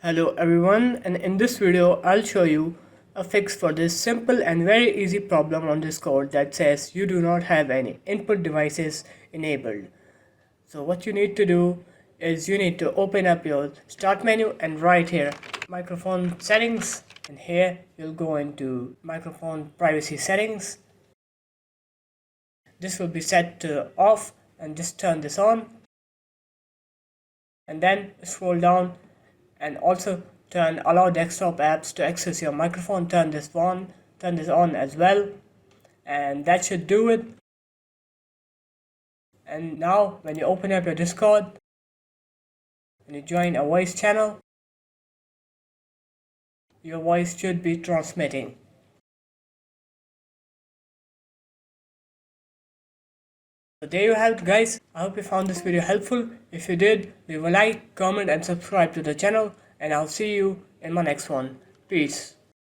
Hello everyone, and in this video I'll show you a fix for this simple and very easy problem on Discord that says you do not have any input devices enabled. So what you need to do is you need to open up your start menu and right here microphone settings, and here you'll go into microphone privacy settings. This will be set to off and just turn this on, and then scroll down and also turn allow desktop apps to access your microphone. Turn this on as well, and that should do it. And now when you open up your Discord and you join a voice channel, your voice should be transmitting. So there you have it, guys. I hope you found this video helpful. If you did, leave a like, comment and subscribe to the channel, and I'll see you in my next one. Peace.